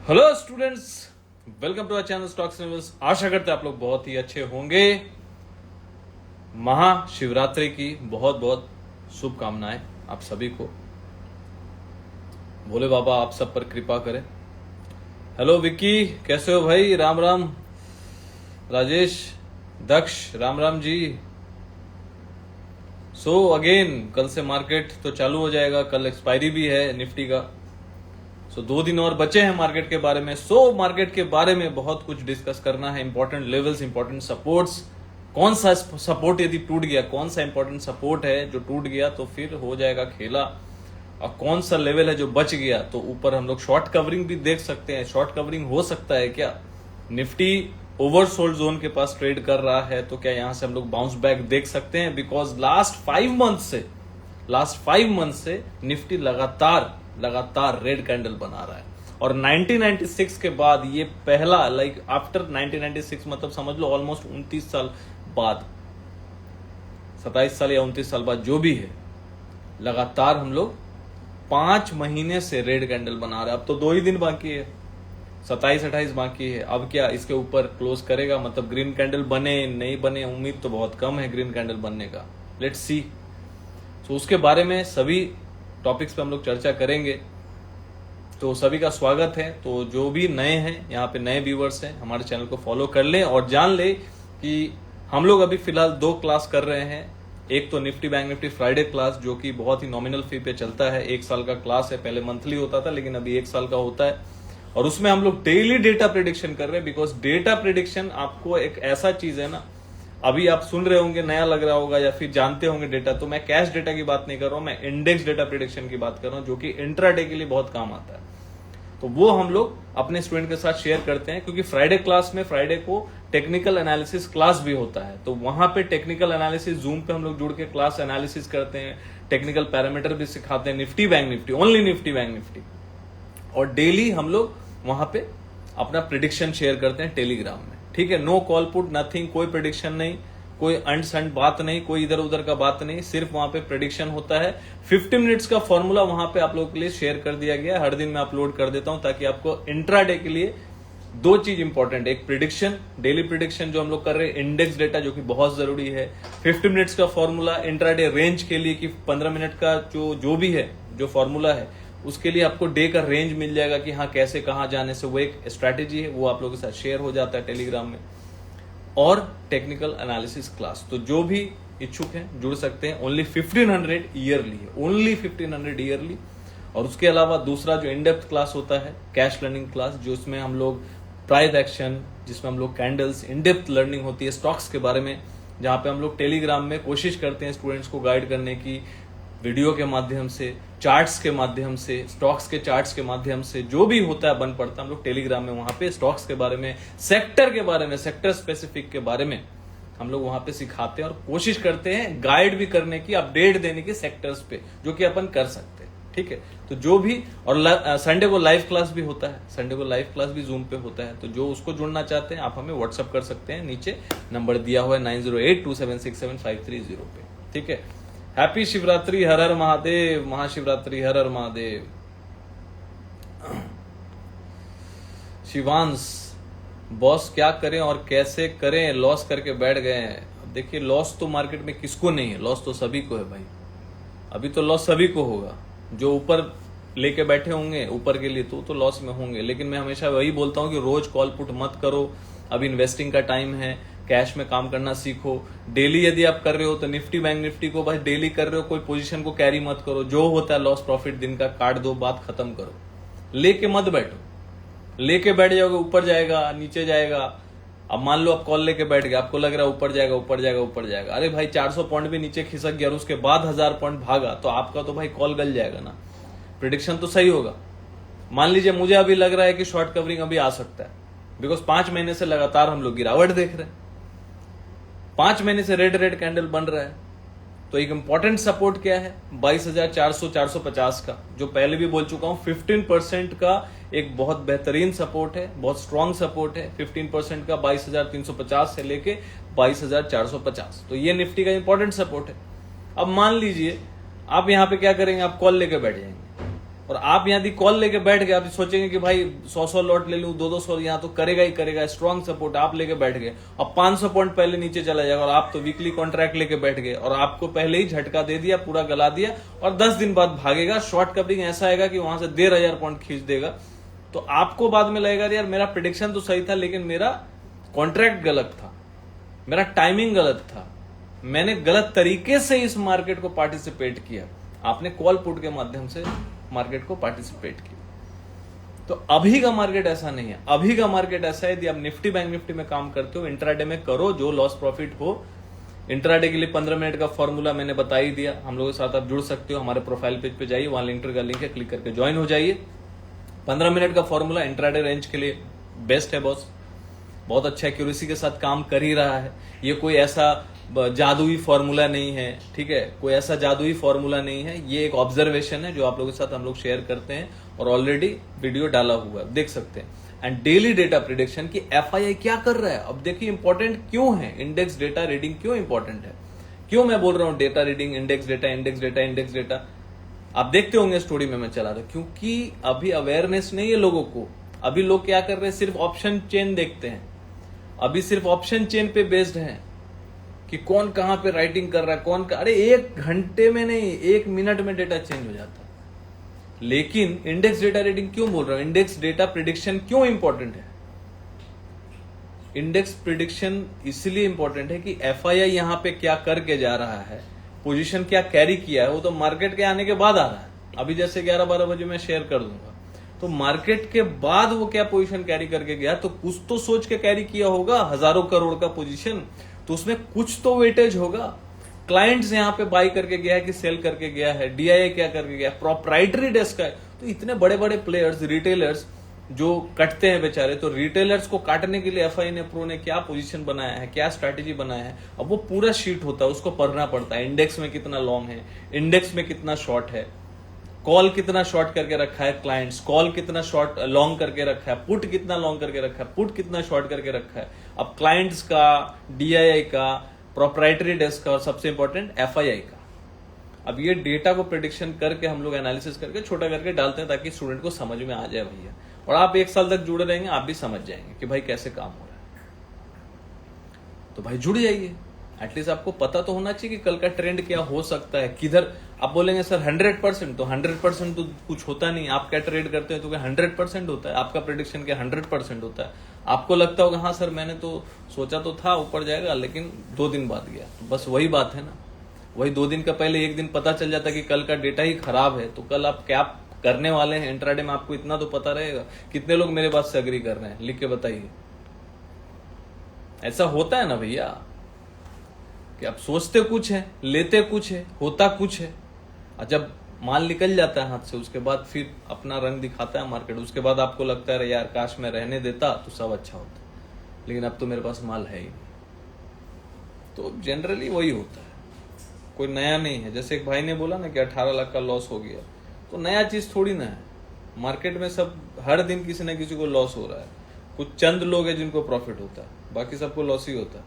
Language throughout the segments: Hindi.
Hello students, welcome to our channel stocks news. आशा करते हैं आप लोग बहुत ही अच्छे होंगे। महाशिवरात्रि की बहुत बहुत शुभकामनाएं आप सभी को। भोले बाबा आप सब पर कृपा करें। हेलो विक्की, कैसे हो भाई? राम राम। राजेश, दक्ष, राम राम जी। सो अगेन कल से मार्केट तो चालू हो जाएगा। कल एक्सपायरी भी है निफ्टी का। सो 2 दिन और बचे हैं मार्केट के बारे में। मार्केट के बारे में बहुत कुछ डिस्कस करना है। इंपॉर्टेंट लेवल्स, इंपॉर्टेंट सपोर्ट्स, कौन सा सपोर्ट यदि टूट गया, कौन सा इंपॉर्टेंट सपोर्ट है जो टूट गया तो फिर हो जाएगा खेला, और कौन सा लेवल है जो बच गया तो ऊपर हम लोग शॉर्ट कवरिंग भी देख सकते हैं। शॉर्ट कवरिंग हो सकता है क्या? निफ्टी ओवरसोल्ड जोन के पास ट्रेड कर रहा है तो क्या यहां से हम लोग बाउंस बैक देख सकते हैं? बिकॉज लास्ट 5 मंथ से निफ्टी लगातार रेड कैंडल बना रहा है। और 1996 के बाद ये पहला, आफ्टर 1996 मतलब समझ लो ऑलमोस्ट 29 साल बाद, 27 साल या 29 साल बाद जो भी है, लगातार हम लोग 5 महीने से रेड कैंडल बना रहे हैं। अब तो 2 ही दिन बाकी है, 27-28 बाकी है। अब क्या इसके ऊपर क्लोज करेगा? मतलब ग्रीन कैंडल बने नहीं बने, उम्मीद तो बहुत कम है ग्रीन कैंडल बनने का। Let's see. तो उसके बारे में सभी टॉपिक्स पे हम लोग चर्चा करेंगे। तो सभी का स्वागत है। तो जो भी नए हैं, यहाँ पे नए व्यूवर्स हैं, हमारे चैनल को फॉलो कर लें और जान ले कि हम लोग अभी फिलहाल 2 क्लास कर रहे हैं। एक तो Nifty bank Nifty Friday class, जो कि बहुत ही नॉमिनल फी पे चलता है। 1 साल का क्लास है। पहले मंथली होता था लेकिन अभी 1 साल का होता है। और उसमें हम लोग डेली डेटा प्रेडिक्शन कर रहे हैं। बिकॉज डेटा प्रेडिक्शन आपको एक ऐसा चीज है ना, अभी आप सुन रहे होंगे, नया लग रहा होगा या फिर जानते होंगे डेटा, तो मैं कैश डेटा की बात नहीं कर रहा हूं, मैं इंडेक्स डेटा प्रेडिक्शन की बात कर रहा हूं, जो कि इंट्राडे के लिए बहुत काम आता है। तो वो हम लोग अपने स्टूडेंट के साथ शेयर करते हैं, क्योंकि फ्राइडे क्लास में, फ्राइडे को टेक्निकल एनालिसिस क्लास भी होता है। तो वहां पे टेक्निकल एनालिसिस, जूम पे हम लोग जुड़ के क्लास एनालिसिस करते हैं, टेक्निकल पैरामीटर भी सिखाते हैं, Nifty bank Nifty, only Nifty bank Nifty. और डेली हम लोग वहां पे अपना प्रिडिक्शन शेयर करते हैं टेलीग्राम में। ठीक है, नो कॉल पुट, नथिंग, कोई प्रेडिक्शन नहीं, कोई अंड संड बात नहीं, कोई इधर उधर का बात नहीं, सिर्फ वहां पे प्रेडिक्शन होता है। 50 मिनट्स का फॉर्मूला वहां पे आप लोगों के लिए शेयर कर दिया गया। हर दिन मैं अपलोड कर देता हूं ताकि आपको इंट्राडे के लिए 2 चीज इंपॉर्टेंट, एक प्रिडिक्शन, डेली प्रिडिक्शन जो हम लोग कर रहे हैं, इंडेक्स डेटा जो कि बहुत जरूरी है, 50 मिनट्स का फॉर्मूला इंट्राडे रेंज के लिए कि 15 मिनट का जो भी है, जो फॉर्मूला है उसके लिए आपको डे का रेंज मिल जाएगा कि हाँ कैसे कहां जाने से, वो एक स्ट्रैटेजी है, वो आप लोगों के साथ शेयर हो जाता है टेलीग्राम में। और टेक्निकल एनालिसिस क्लास, तो जो भी इच्छुक हैं जुड़ सकते हैं। ओनली 1500 ईयरली है, ओनली 1500 ईयरली। और उसके अलावा दूसरा जो इनडेप्थ क्लास होता है, कैश लर्निंग क्लास, जो इसमें हम लोग प्राइस एक्शन, जिसमें हम लोग कैंडल्स, इनडेप्थ लर्निंग होती है स्टॉक्स के बारे में, जहां पे हम लोग टेलीग्राम में कोशिश करते हैं स्टूडेंट्स को गाइड करने की, वीडियो के माध्यम से, चार्ट्स के माध्यम से, स्टॉक्स के चार्ट्स के माध्यम से, जो भी होता है बन पड़ता है हम लोग टेलीग्राम में, वहां पे स्टॉक्स के बारे में, सेक्टर के बारे में, सेक्टर स्पेसिफिक के बारे में हम लोग वहां पे सिखाते हैं और कोशिश करते हैं गाइड भी करने की, अपडेट देने की सेक्टर्स पे, जो कि अपन कर सकते हैं। ठीक है, तो जो भी, और संडे को लाइव क्लास भी होता है, संडे को लाइव क्लास भी जूम पे होता है। तो जो उसको जुड़ना चाहते हैं आप हमें व्हाट्सअप कर सकते हैं, नीचे नंबर दिया हुआ है 9082767530 पे। ठीक है, हैप्पी शिवरात्रि, हर हर महादेव, महाशिवरात्रि, हर हर महादेव। शिवांश, बॉस क्या करें और कैसे करें, लॉस करके बैठ गए हैं। देखिए, लॉस तो मार्केट में किसको नहीं है, लॉस तो सभी को है भाई। अभी तो लॉस सभी को होगा, जो ऊपर लेके बैठे होंगे ऊपर के लिए तो लॉस में होंगे। लेकिन मैं हमेशा वही बोलता हूं कि रोज कॉल पुट मत करो, अभी इन्वेस्टिंग का टाइम है, कैश में काम करना सीखो। डेली यदि आप कर रहे हो तो निफ्टी बैंक निफ्टी को बस डेली कर रहे हो, कोई पोजीशन को कैरी मत करो। जो होता है लॉस प्रॉफिट दिन का काट दो, बात खत्म करो, लेके मत बैठो। लेके बैठ जाओगे ऊपर जाएगा नीचे जाएगा। अब मान लो आप कॉल लेके बैठ गए, आपको लग रहा है ऊपर जाएगा ऊपर जाएगा ऊपर जाएगा, अरे भाई 400 पॉइंट भी नीचे खिसक गया और उसके बाद 1000 पॉइंट भागा, तो आपका तो भाई कॉल गल जाएगा ना, प्रिडिक्शन तो सही होगा। मान लीजिए मुझे अभी लग रहा है कि शॉर्ट कवरिंग अभी आ सकता है, बिकॉज 5 महीने से लगातार हम लोग गिरावट देख रहे हैं, 5 महीने से रेड कैंडल बन रहा है। तो एक इंपॉर्टेंट सपोर्ट क्या है? 22,400-450 का, जो पहले भी बोल चुका हूं, 15% का एक बहुत बेहतरीन सपोर्ट है, बहुत स्ट्रॉन्ग सपोर्ट है। 15% का 22,350 से लेके 22,450, तो ये निफ्टी का इंपॉर्टेंट सपोर्ट है। अब मान लीजिए आप यहां पे क्या करेंगे, आप कॉल लेके बैठ जाएंगे, और आप यदि कॉल लेके बैठ गए, आप सोचेंगे कि भाई 100 लॉट ले लूं, 200 यहाँ तो करेगा ही करेगा, स्ट्रॉन्ग सपोर्ट, आप लेके बैठ गए, अब 500 पॉइंट पहले नीचे चला जाएगा और आप तो वीकली कॉन्ट्रैक्ट लेके बैठ गए और आपको पहले ही झटका दे दिया, पूरा गला दिया और 10 दिन बाद भागेगा। शॉर्ट कवरिंग ऐसा आएगा कि वहां से 1,500 पॉइंट खींच देगा। तो आपको बाद में लगेगा यार मेरा प्रेडिक्शन तो सही था, लेकिन मेरा कॉन्ट्रैक्ट गलत था, मेरा टाइमिंग गलत था, मैंने गलत तरीके से इस मार्केट को पार्टिसिपेट किया। आपने कॉल पुट के माध्यम से मार्केट को पार्टिसिपेट किया। तो अभी का मार्केट ऐसा नहीं है। अभी का मार्केट ऐसा है, यदि आप निफ्टी बैंक निफ्टी में काम करते हो, इंट्राडे में करो, जो लॉस प्रॉफिट हो। इंट्राडे के लिए 15 मिनट का फॉर्मूला मैंने बता ही दिया, हम लोगों के साथ आप जुड़ सकते हो। हमारे प्रोफाइल पेज पे जाइए, वहां लिंक का लिंक है, क्लिक करके ज्वाइन हो जाइए। 15 मिनट का फॉर्मूला इंट्राडे रेंज के लिए बेस्ट है बॉस, बहुत अच्छा एक्यूरेसी के साथ काम कर ही रहा है। ये कोई ऐसा जादुई फॉर्मूला नहीं है, ठीक है, कोई ऐसा जादुई फॉर्मूला नहीं है, ये एक ऑब्जर्वेशन है जो आप लोगों के साथ हम लोग शेयर करते हैं और ऑलरेडी वीडियो डाला हुआ है, देख सकते हैं। एंड डेली डेटा प्रिडिक्शन की एफआईआई क्या कर रहा है। अब देखिए इंपॉर्टेंट क्यों है, इंडेक्स डेटा रीडिंग क्यों इंपॉर्टेंट है, क्यों मैं बोल रहा हूं data reading, index data index data index data. आप देखते होंगे स्टोरी में मैं चला रहा हूं, क्योंकि अभी अवेयरनेस नहीं है लोगों को। अभी लोग क्या कर रहे हैं, सिर्फ ऑप्शन चेन देखते हैं, अभी सिर्फ ऑप्शन चेन पे बेस्ड है कि कौन कहां पे राइटिंग कर रहा है, कौन का। अरे 1 घंटे में नहीं, 1 मिनट में डेटा चेंज हो जाता है। लेकिन इंडेक्स डेटा रीडिंग क्यों बोल रहा हूं, इंडेक्स डेटा प्रिडिक्शन क्यों इंपॉर्टेंट है। इंडेक्स प्रिडिक्शन इसलिए इंपॉर्टेंट है कि एफआईआई यहां पे क्या करके जा रहा है, पोजीशन क्या कैरी किया है, वो तो मार्केट के आने के बाद आ रहा है। अभी जैसे 11-12 बजे मैं शेयर कर दूंगा, तो मार्केट के बाद वो क्या पोजीशन कैरी करके गया, तो कुछ तो सोच के कैरी किया होगा। हजारों करोड़ का पोजीशन, तो उसमें कुछ तो वेटेज होगा। क्लाइंट्स यहां पे बाई करके गया है कि सेल करके गया है, डीआईए क्या करके गया, प्रोप्राइटरी डेस्क है। तो इतने बड़े बड़े प्लेयर्स, रिटेलर्स जो कटते हैं बेचारे, तो रिटेलर्स को काटने के लिए एफआई ने प्रो ने क्या पोजीशन बनाया है, क्या स्ट्रैटेजी बनाया है। अब वो पूरा शीट होता है, उसको पढ़ना पड़ता है। इंडेक्स में कितना लॉन्ग है, इंडेक्स में कितना शॉर्ट है, कॉल कितना शॉर्ट करके रखा है क्लाइंट्स, कॉल कितना शॉर्ट लॉन्ग करके रखा है, पुट कितना लॉन्ग करके रखा है, पुट कितना शॉर्ट करके रखा है। अब क्लाइंट्स का, डीआईआई का, प्रोप्राइटरी डेस्क का और सबसे इंपॉर्टेंट एफआईआई का। अब ये डेटा को प्रेडिक्शन करके हम लोग एनालिसिस करके छोटा करके डालते हैं ताकि स्टूडेंट को समझ में आ जाए भैया। और आप 1 साल तक जुड़े रहेंगे, आप भी समझ जाएंगे कि भाई कैसे काम हो रहा है। तो भाई जुड़ जाइए, एटलीस्ट आपको पता तो होना चाहिए कि कल का ट्रेंड क्या हो सकता है, किधर। आप बोलेंगे सर 100%, तो 100% तो कुछ होता नहीं। आप क्या ट्रेड करते हैं तो क्या 100% होता है? आपका प्रेडिक्शन क्या 100% होता है? आपको लगता होगा हाँ सर मैंने तो सोचा तो था ऊपर जाएगा, लेकिन 2 दिन बाद गया। तो बस वही बात है ना, वही 2 दिन का पहले 1 दिन पता चल जाता कि कल का डेटा ही खराब है, तो कल आप क्या करने वाले हैं इंट्राडे में, आपको इतना तो पता रहेगा। कितने लोग मेरे बात से एग्री कर रहे हैं, लिख के बताइए। ऐसा होता है ना भैया कि आप सोचते कुछ है, लेते कुछ है, होता कुछ है, और जब माल निकल जाता है हाथ से, उसके बाद फिर अपना रंग दिखाता है मार्केट। उसके बाद आपको लगता है यार काश मैं रहने देता तो सब अच्छा होता, लेकिन अब तो मेरे पास माल है ही नहीं। तो जनरली वही होता है, कोई नया नहीं है। जैसे एक भाई ने बोला ना कि 18 लाख का लॉस हो गया, तो नया चीज थोड़ी ना है। मार्केट में सब हर दिन किसी न किसी को लॉस हो रहा है। कुछ चंद लोग हैं जिनको प्रॉफिट होता है, बाकी सबको लॉस ही होता है।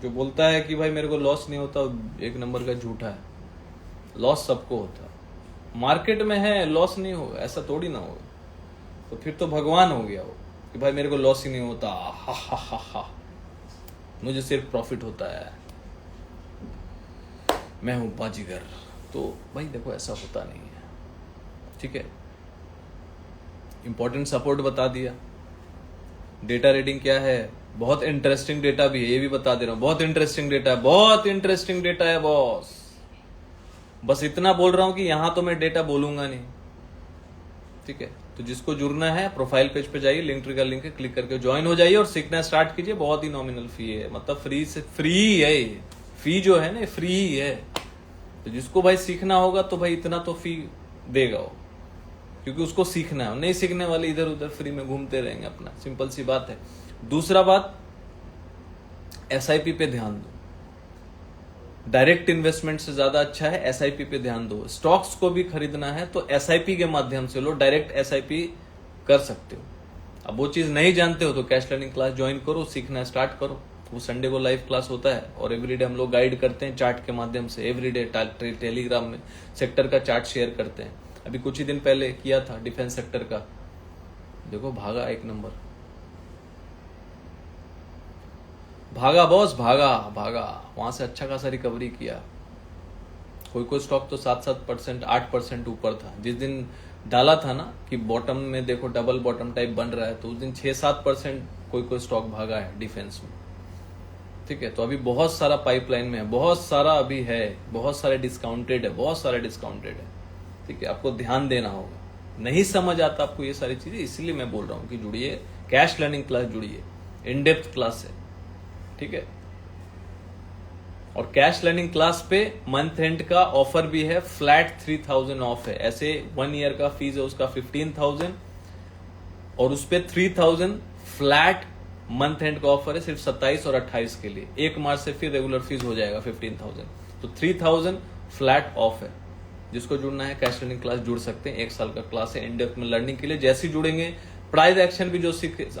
जो बोलता है कि भाई मेरे को लॉस नहीं होता, 1 नंबर का झूठा है। लॉस सबको होता है, मार्केट में है लॉस नहीं होगा, ऐसा थोड़ी ना होगा। तो फिर तो भगवान हो गया वो कि भाई मेरे को लॉस ही नहीं होता, हा हा हा हा, मुझे सिर्फ प्रॉफिट होता है, मैं हूं बाजीगर। तो भाई देखो ऐसा होता नहीं है, ठीक है। इंपॉर्टेंट सपोर्ट बता दिया। डेटा रीडिंग क्या है, बहुत इंटरेस्टिंग डेटा भी है, ये भी बता दे रहा हूं। बहुत इंटरेस्टिंग डेटा है, बहुत इंटरेस्टिंग डेटा है बॉस। बस इतना बोल रहा हूं कि यहां तो मैं डेटा बोलूंगा नहीं, ठीक है। तो जिसको जुड़ना है प्रोफाइल पेज पे जाइए, लिंक ट्री का लिंक है, क्लिक करके ज्वाइन हो जाइए और सीखना स्टार्ट कीजिए। बहुत ही नॉमिनल फी है, मतलब फ्री से फ्री है। फी जो है ना फ्री ही है। तो जिसको भाई सीखना होगा तो भाई इतना तो फी देगा वो, क्योंकि उसको सीखना है। नहीं सीखने वाले इधर उधर फ्री में घूमते रहेंगे अपना, सिंपल सी बात है। दूसरा बात, एसआईपी पे ध्यान दो। डायरेक्ट इन्वेस्टमेंट से ज्यादा अच्छा है एसआईपी पे ध्यान दो। स्टॉक्स को भी खरीदना है तो एसआईपी के माध्यम से लो, डायरेक्ट एसआईपी कर सकते हो। अब वो चीज नहीं जानते हो तो कैश लर्निंग क्लास ज्वाइन करो, सीखना स्टार्ट करो, वो संडे को लाइव क्लास होता है और एवरीडे हम लोग गाइड करते हैं चार्ट के माध्यम से। एवरीडे टेलीग्राम में सेक्टर का चार्ट शेयर करते हैं। अभी कुछ ही दिन पहले किया था डिफेंस सेक्टर का, देखो भागा, एक नंबर भागा बॉस, भागा भागा, वहां से अच्छा खासा रिकवरी किया। कोई स्टॉक तो 7% 8% ऊपर था। जिस दिन डाला था ना कि बॉटम में देखो डबल बॉटम टाइप बन रहा है, तो उस दिन 6-7% कोई स्टॉक भागा है डिफेंस में। ठीक है, तो अभी बहुत सारा पाइपलाइन में है, बहुत सारा अभी है, बहुत सारे डिस्काउंटेड है, बहुत सारे डिस्काउंटेड है। ठीक है, आपको ध्यान देना होगा। नहीं समझ आता आपको ये सारी चीजें, इसलिए मैं बोल रहा हूं कि जुड़िए, कैश लर्निंग क्लास जुड़िए, इन डेप्थ क्लास है। ठीक है, और कैश लर्निंग क्लास पे मंथ एंड का ऑफर भी है, फ्लैट 3000 ऑफ है। ऐसे 1 ईयर का फीस है उसका 15,000 और उस पे 3000 फ्लैट मंथ एंड का ऑफर है सिर्फ 27 और 28 के लिए। 1 मार्च से फिर रेगुलर फीस हो जाएगा 15,000, तो 3000 फ्लैट ऑफ है। जिसको जुड़ना है कैश लर्निंग क्लास जुड़ सकते हैं। 1 साल का क्लास है इन डेप्थ में लर्निंग के लिए। जैसे ही जुड़ेंगे प्राइस एक्शन भी जो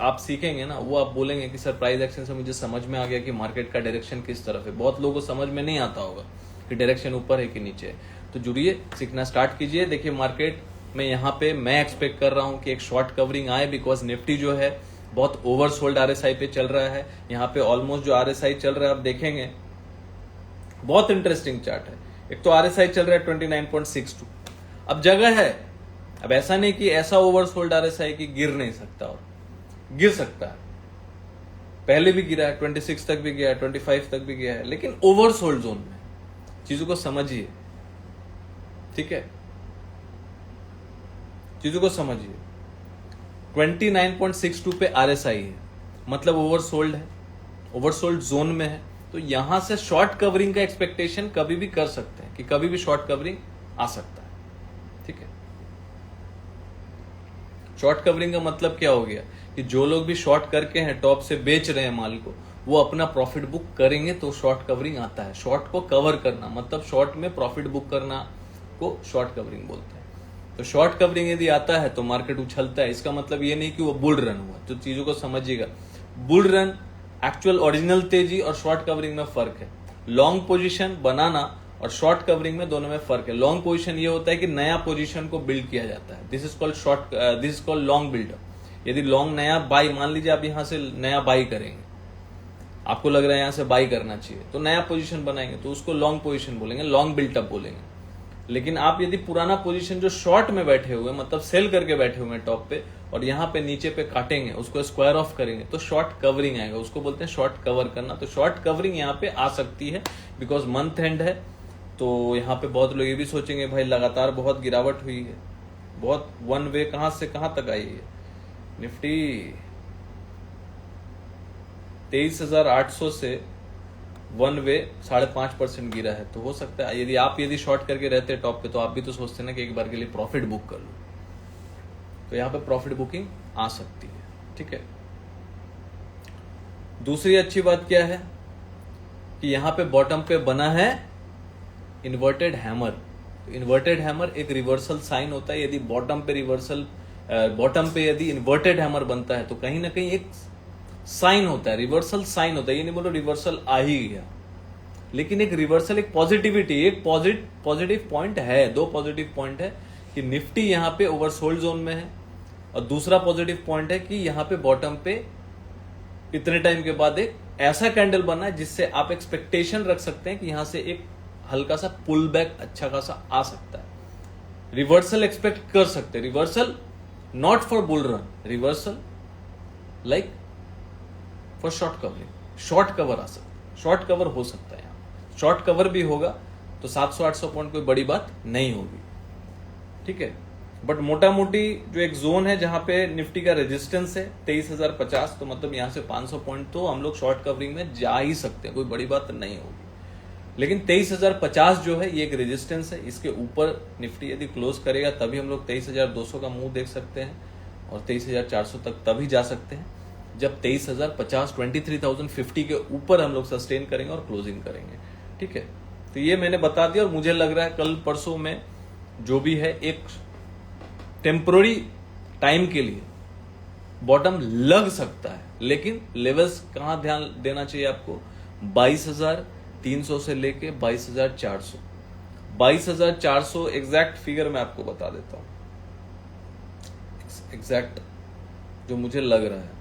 आप सीखेंगे ना, वो आप बोलेंगे कि सर प्राइस एक्शन से मुझे समझ में आ गया कि मार्केट का डायरेक्शन किस तरफ है। बहुत लोगों को समझ में नहीं आता होगा कि डायरेक्शन ऊपर है कि नीचे है। तो जुड़िए, सीखना स्टार्ट कीजिए। देखिए मार्केट में यहाँ पे मैं एक्सपेक्ट कर रहा हूँ कि एक शॉर्ट कवरिंग आए, बिकॉज निफ्टी जो है बहुत ओवरसोल्ड RSI पे चल रहा है। यहाँ पे ऑलमोस्ट जो RSI चल रहा है आप देखेंगे, बहुत इंटरेस्टिंग चार्ट है। एक तो RSI चल रहा है 29.62। अब जगह है, अब ऐसा नहीं कि ऐसा ओवरसोल्ड RSI कि गिर नहीं सकता, और गिर सकता है। पहले भी गिरा है, 26 तक भी गया है, 25 तक भी गया है, लेकिन ओवरसोल्ड जोन में। चीजों को समझिए, ठीक है, चीजों को समझिए। 29.62 पे RSI है, मतलब ओवरसोल्ड है, ओवरसोल्ड जोन में है। तो यहां से शॉर्ट कवरिंग का एक्सपेक्टेशन कभी भी कर सकते हैं कि कभी भी शॉर्ट कवरिंग आ सकता है। ठीक है, शॉर्ट कवरिंग का मतलब क्या हो गया कि जो लोग भी शॉर्ट करके हैं, टॉप से बेच रहे हैं माल को, वो अपना प्रॉफिट बुक करेंगे तो शॉर्ट कवरिंग आता है। शॉर्ट को कवर करना मतलब शॉर्ट में प्रॉफिट बुक करना को शॉर्ट कवरिंग बोलते हैं। तो शॉर्ट कवरिंग यदि आता है तो मार्केट उछलता है। इसका मतलब ये नहीं कि वो बुल रन हुआ। तो चीजों को समझिएगा, बुल रन एक्चुअल ओरिजिनल तेजी और शॉर्ट कवरिंग में फर्क है। लॉन्ग पोजीशन बनाना और शॉर्ट कवरिंग में दोनों में फर्क है। लॉन्ग पोजीशन ये होता है कि नया पोजीशन को बिल्ड किया जाता है, this is called short, this is called long build up. यदि लॉन्ग नया बाई, मान लीजिए आप यहां से नया बाई करेंगे, आपको लग रहा है यहां से बाई करना चाहिए, तो नया पोजीशन बनाएंगे तो उसको लॉन्ग पोजीशन बोलेंगे, लॉन्ग बिल्टअप बोलेंगे। लेकिन आप यदि पुराना पोजीशन जो शॉर्ट में बैठे हुए, मतलब सेल करके बैठे हुए हैं टॉप पे, और यहाँ पे नीचे पे काटेंगे, उसको स्क्वायर ऑफ करेंगे, तो शॉर्ट कवरिंग आएगा। उसको बोलते हैं शॉर्ट कवर करना। तो शॉर्ट कवरिंग यहाँ पे आ सकती है बिकॉज मंथ एंड है। तो यहाँ पे बहुत लोग ये भी सोचेंगे भाई लगातार बहुत गिरावट हुई है, बहुत वन वे कहां से कहां तक आई है। निफ्टी 23,800 से वन वे 5.5% गिरा है। तो हो सकता है यदि शॉर्ट करके रहते टॉप पे, तो आप भी तो सोचते ना कि एक बार के लिए प्रॉफिट बुक कर लो। तो यहां पे प्रॉफिट बुकिंग आ सकती है। ठीक है, दूसरी अच्छी बात क्या है कि यहां पे बॉटम पे बना है इन्वर्टेड हैमर। तो इन्वर्टेड हैमर एक रिवर्सल साइन होता है। यदि बॉटम पे यदि इन्वर्टेड हैमर बनता है तो कहीं ना कहीं एक साइन होता है, रिवर्सल साइन होता है। ये नहीं बोलो रिवर्सल आ ही गया, लेकिन एक रिवर्सल, एक पॉजिटिविटी, एक पॉजिटिव पॉइंट है। 2 पॉजिटिव पॉइंट है कि निफ्टी यहां पे ओवरसोल्ड जोन में है, और दूसरा पॉजिटिव पॉइंट है कि यहां पे बॉटम पे इतने टाइम के बाद एक ऐसा कैंडल बना है जिससे आप एक्सपेक्टेशन रख सकते हैं कि यहां से एक हल्का सा पुल बैक अच्छा खासा आ सकता है। रिवर्सल एक्सपेक्ट कर सकते हैं। Reversal not for bull run, reversal like for short covering. Short cover आ सकता है, शॉर्ट कवर हो सकता है। यहां शॉर्ट कवर भी होगा तो 700-800 पॉइंट कोई बड़ी बात नहीं होगी। ठीक है, बट मोटा मोटी जो एक जोन है जहां पे निफ्टी का रेजिस्टेंस है 23,050, तो मतलब यहां से 500 पॉइंट तो हम लोग शॉर्ट कवरिंग में जा ही सकते हैं, कोई बड़ी बात नहीं होगी। लेकिन 23,050 जो है ये एक रेजिस्टेंस है। इसके ऊपर निफ्टी यदि क्लोज करेगा तभी हम लोग 23,200 का मुंह देख सकते हैं, और 23,400 तक तभी जा सकते हैं जब 23,050 23,050 के ऊपर हम लोग सस्टेन करेंगे और क्लोजिंग करेंगे। ठीक है, तो ये मैंने बता दिया। और मुझे लग रहा है कल परसों में जो भी है एक टेम्पोररी टाइम के लिए बॉटम लग सकता है, लेकिन लेवल्स कहां ध्यान देना चाहिए आपको? 22,300 से लेके 22,400। 22,400 एग्जैक्ट फिगर मैं आपको बता देता हूं, एग्जैक्ट जो मुझे लग रहा है।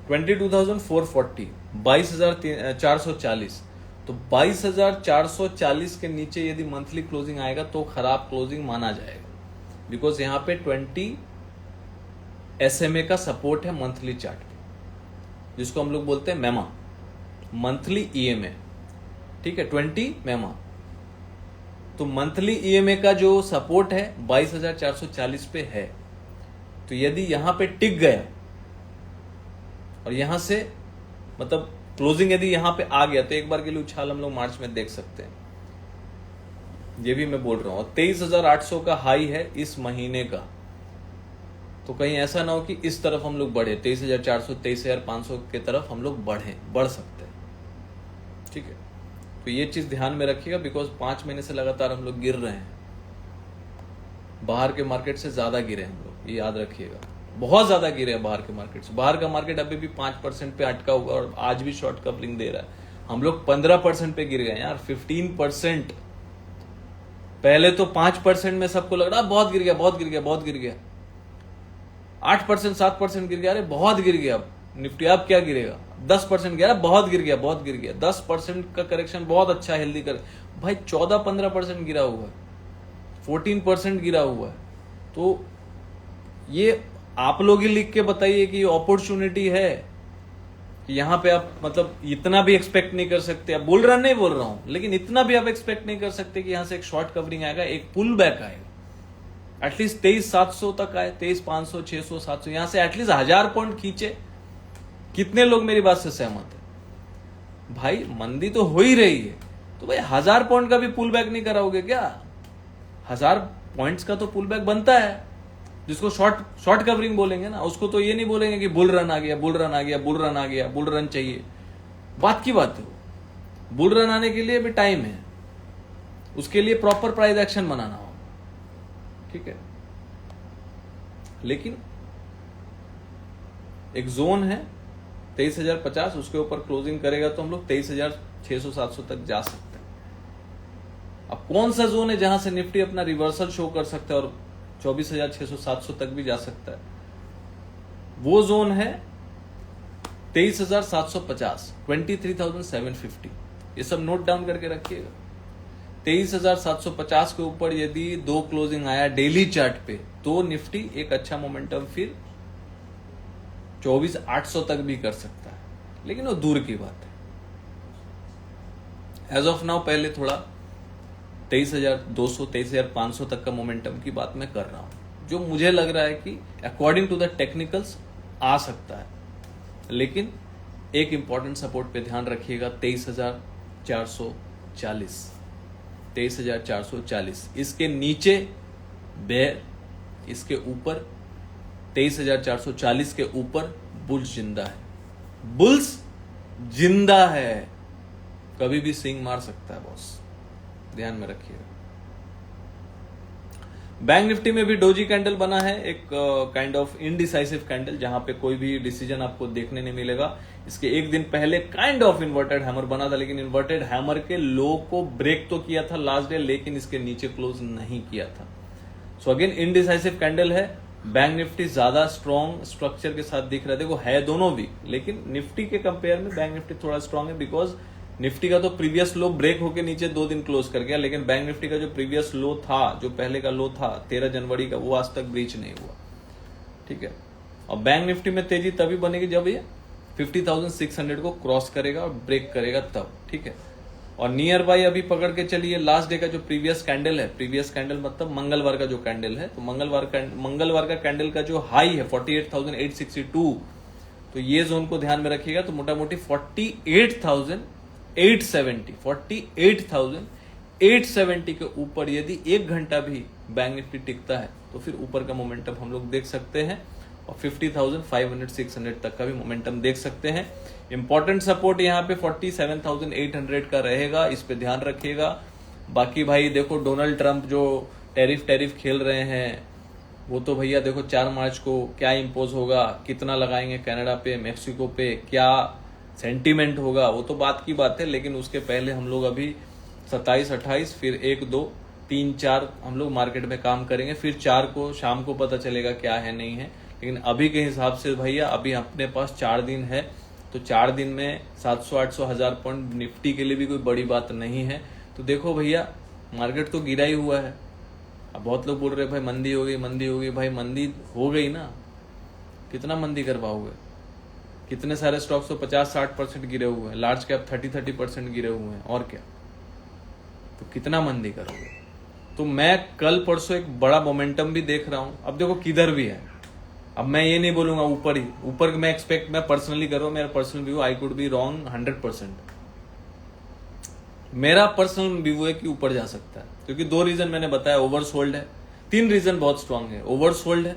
$22,440, 22,440। तो 22,440 के नीचे यदि मंथली क्लोजिंग आएगा तो खराब क्लोजिंग माना जाएगा, बिकॉज यहां पे 20 SMA का सपोर्ट है मंथली चार्ट पे, जिसको हम लोग बोलते हैं मेमा, मंथली EMA। ठीक है, 20 मेमा। तो मंथली EMA का जो सपोर्ट है 22,440 पे है। तो यदि यहां पे टिक गया और यहां से मतलब क्लोजिंग यदि यहां पे आ गया तो एक बार के लिए उछाल हम लोग मार्च में देख सकते हैं, ये भी मैं बोल रहा हूं। 23,800 का हाई है इस महीने का, तो कहीं ऐसा ना हो कि इस तरफ हम लोग बढ़े, 23,400 23,500 के तरफ हम लोग बढ़ सकते हैं। ठीक है, तो ये चीज ध्यान में रखिएगा, बिकॉज 5 महीने से लगातार हम लोग गिर रहे हैं, बाहर के मार्केट से ज्यादा गिरे हम लोग, ये याद रखिएगा, बहुत ज्यादा गिरे हैं बाहर के मार्केट से। बाहर का मार्केट अभी भी 5% पे अटका हुआ और आज भी शॉर्ट कवरिंग दे रहा है। हम लोग 15% पे गिर गए यार, 15%। पहले तो 5% में सबको लग रहा बहुत गिर गया, बहुत गिर गया, बहुत गिर गया, 8% 7% गिर गया, अरे बहुत गिर गया। निफ्टी अब क्या गिरेगा? 10% गिरा, बहुत गिर गया, बहुत गिर गया। 10% का करेक्शन बहुत अच्छा हेल्दी कर भाई, 14-15% गिरा हुआ है, 14% गिरा हुआ है। तो ये आप लोग ही लिख के बताइए कि ये अपॉर्चुनिटी है कि यहां पे आप मतलब इतना भी एक्सपेक्ट नहीं कर सकते। आप बुल रन नहीं बोल रहा हूं, लेकिन इतना भी आप एक्सपेक्ट नहीं कर सकते कि यहां से एक शॉर्ट कवरिंग आएगा, एक पुल बैक आएगा, एटलीस्ट 23,700 तक आए, 23,500 600 700, यहां से एटलीस्ट 1000 पॉइंट खींचे। कितने लोग मेरी बात से सहमत है? भाई मंदी तो हो ही रही है, तो भाई 1000 पॉइंट का भी पुल बैक नहीं कराओगे क्या? 1000 पॉइंट्स का तो पुल बैक बनता है, जिसको शॉर्ट कवरिंग बोलेंगे ना, उसको तो ये नहीं बोलेंगे कि बुल रन आ गया, बुल रन आ गया, बुल रन आ गया, बुल रन चाहिए। बात की बात है, बुल रन आने के लिए भी टाइम है, उसके लिए प्रॉपर प्राइस एक्शन बनाना होगा। ठीक है, लेकिन एक जोन है 23,050, उसके ऊपर क्लोजिंग करेगा तो हम लोग 23,600-700 तक जा सकते हैं। अब कौन सा जोन है जहां से निफ्टी अपना रिवर्सल शो कर सकता है और 24,600-700 तक भी जा सकता है? वो जोन है 23,750, 23,750। ये सब नोट डाउन करके रखिएगा। 23,750 के ऊपर यदि 2 क्लोजिंग आया डेली चार्ट पे, तो निफ्टी एक अच्छा मोमेंटम फिर 24,800 तक भी कर सकता है, लेकिन वो दूर की बात है। एज ऑफ नाउ पहले थोड़ा 23,200 23,500 तक का मोमेंटम की बात मैं कर रहा हूं, जो मुझे लग रहा है कि अकॉर्डिंग टू द टेक्निकल्स आ सकता है। लेकिन एक इंपॉर्टेंट सपोर्ट पे ध्यान रखिएगा, 23,440, 23,440। इसके नीचे बेयर, इसके ऊपर 23,440 के ऊपर बुल्स जिंदा है, बुल्स जिंदा है, कभी भी स्विंग मार सकता है बॉस, ध्यान में रखिएगा। बैंक निफ्टी में भी डोजी कैंडल बना है, एक काइंड ऑफ इनडिसाइसिव कैंडल, जहां पे कोई भी डिसीजन आपको देखने नहीं मिलेगा। इसके एक दिन पहले काइंड ऑफ इन्वर्टेड हैमर बना था, लेकिन इन्वर्टेड हैमर के लो को ब्रेक तो किया था लास्ट डे, लेकिन इसके नीचे क्लोज नहीं किया था। सो अगेन इनडिसाइसिव कैंडल है। बैंक निफ्टी ज्यादा स्ट्रॉन्ग स्ट्रक्चर के साथ दिख रहा है, देखो है दोनों भी, लेकिन निफ्टी के कंपेयर में बैंक निफ्टी थोड़ा स्ट्रॉन्ग है, बिकॉज निफ्टी का तो प्रीवियस लो ब्रेक होके नीचे 2 दिन क्लोज कर गया, लेकिन बैंक निफ्टी का जो प्रीवियस लो था, जो पहले का लो था 13 जनवरी का, वो आज तक ब्रीच नहीं हुआ। ठीक है, और बैंक निफ्टी में तेजी तभी बनेगी जब ये 50,600 को क्रॉस करेगा और ब्रेक करेगा तब। ठीक है, और नियर बाई अभी पकड़ के चलिए लास्ट डे का जो प्रीवियस कैंडल है, प्रीवियस कैंडल मतलब मंगलवार का जो कैंडल है, तो मंगलवार का कैंडल का जो हाई है 48,862, तो ये जोन को ध्यान में रखिएगा। तो मोटा मोटी 48,870 के ऊपर यदि 1 घंटा भी बैंक निफ्टी टिकता है तो फिर ऊपर का मोमेंटम हम लोग देख सकते हैं, और 50,500-600 तक का भी मोमेंटम देख सकते हैं। इंपॉर्टेंट सपोर्ट यहाँ पे 47,800 का रहेगा, इस पे ध्यान रखिएगा। बाकी भाई देखो डोनाल्ड ट्रंप जो टैरिफ खेल रहे हैं, वो तो भैया देखो 4 मार्च को क्या इम्पोज होगा, कितना लगाएंगे कनाडा पे, मेक्सिको पे, क्या सेंटीमेंट होगा, वो तो बात की बात है। लेकिन उसके पहले हम लोग अभी 27, 28, फिर 1, 2, 3, 4 हम लोग मार्केट में काम करेंगे। फिर 4 को शाम को पता चलेगा क्या है नहीं है। लेकिन अभी के हिसाब से भैया अभी अपने पास 4 दिन है, तो 4 दिन में 700, 800, 1000 पॉइंट निफ्टी के लिए भी कोई बड़ी बात नहीं है। तो देखो भैया मार्केट तो गिरा ही हुआ है। अब बहुत लोग बोल रहे भाई मंदी हो गई, मंदी हो गई। भाई मंदी हो गई ना, कितना मंदी कर पाओगे? कितने सारे स्टॉक्स तो 50-60% गिरे हुए हैं, लार्ज कैप 30-30% गिरे हुए हैं, और क्या? तो कितना मंदी करोगे? तो मैं कल परसों एक बड़ा मोमेंटम भी देख रहा हूं। अब देखो किधर भी है, अब मैं ये नहीं बोलूंगा ऊपर ही, ऊपर मैं एक्सपेक्ट मैं पर्सनली कर रहा हूं, मेरा personal view, I could be wrong 100%। मेरा पर्सनल व्यू है कि ऊपर जा सकता है, क्योंकि 2 रीजन मैंने बताया, ओवरसोल्ड है। 3 रीजन बहुत स्ट्रांग है। ओवरसोल्ड है,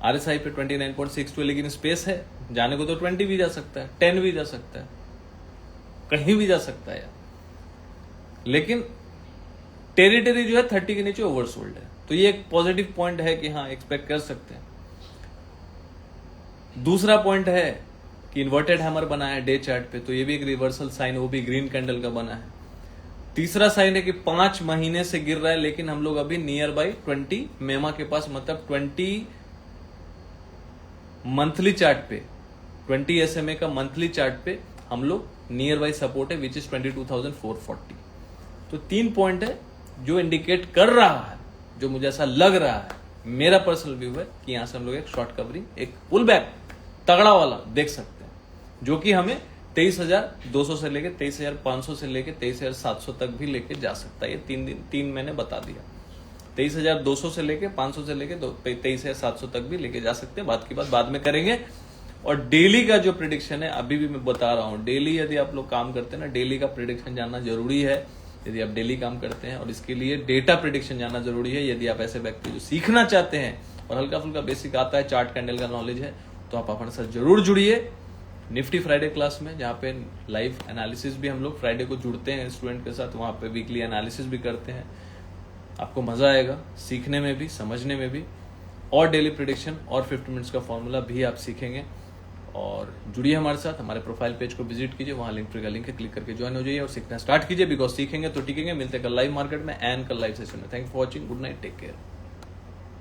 आरएसआई पे 29.62, लेकिन स्पेस है जाने को, तो 20 भी जा सकता है, 10 भी जा सकता है, कहीं भी जा सकता है यार। लेकिन टेरिटरी जो है 30 के नीचे ओवरसोल्ड है, तो ये एक पॉजिटिव पॉइंट है कि हाँ एक्सपेक्ट कर सकते हैं। दूसरा पॉइंट है कि इन्वर्टेड हैमर बना है डे चार्ट पे, तो ये भी एक रिवर्सल साइन, वो भी ग्रीन कैंडल का बना है। तीसरा साइन है कि 5 महीने से गिर रहा है, लेकिन हम लोग अभी नियर बाई 20 मेमा के पास, मतलब 20 मंथली चार्ट पे, 20 SMA का मंथली चार्ट पे हम लोग नियर बाई सपोर्ट है, विच इज 22,440। तो 3 पॉइंट है जो इंडिकेट कर रहा है, जो मुझे ऐसा लग रहा है, मेरा पर्सनल व्यू है कि यहां से हम लोग एक शॉर्ट कवरिंग, एक पुल बैक तगड़ा वाला देख सकते हैं, जो कि हमें 23,200 से लेके 23,500 से लेके 23,700 तक भी लेके जा सकता है। ये 3 मैंने बता दिया, 23,200 से लेके 500 से लेके 23,700 तक भी लेके जा सकते हैं। बात की बात बाद में करेंगे। और डेली का जो प्रिडिक्शन है अभी भी मैं बता रहा हूं, डेली यदि आप लोग काम करते हैं ना, डेली का प्रिडिक्शन जानना जरूरी है यदि आप डेली काम करते हैं, और इसके लिए डेटा प्रिडिक्शन जानना जरूरी है यदि आप ऐसे व्यक्ति जो सीखना चाहते हैं और हल्का फुल्का बेसिक आता है, चार्ट कैंडल का नॉलेज है, तो आप अपने साथ जरूर जुड़िए निफ्टी फ्राइडे क्लास में, जहाँ पे लाइव एनालिसिस भी हम लोग फ्राइडे को जुड़ते हैं स्टूडेंट के साथ, वहां पे वीकली एनालिसिस भी करते हैं। आपको मजा आएगा सीखने में भी, समझने में भी, और डेली प्रिडिक्शन और 50 मिनट्स का फॉर्मूला भी आप सीखेंगे। और जुड़िए हमारे साथ, हमारे प्रोफाइल पेज को विजिट कीजिए, वहां लिंक का लिंक है, क्लिक करके ज्वाइन हो जाइए और सीखना स्टार्ट कीजिए, बिकॉज सीखेंगे तो टिकेंगे। मिलते हैं कल लाइव मार्केट में एंड कल लाइव सेशन में। Thank you for watching, good night, take care.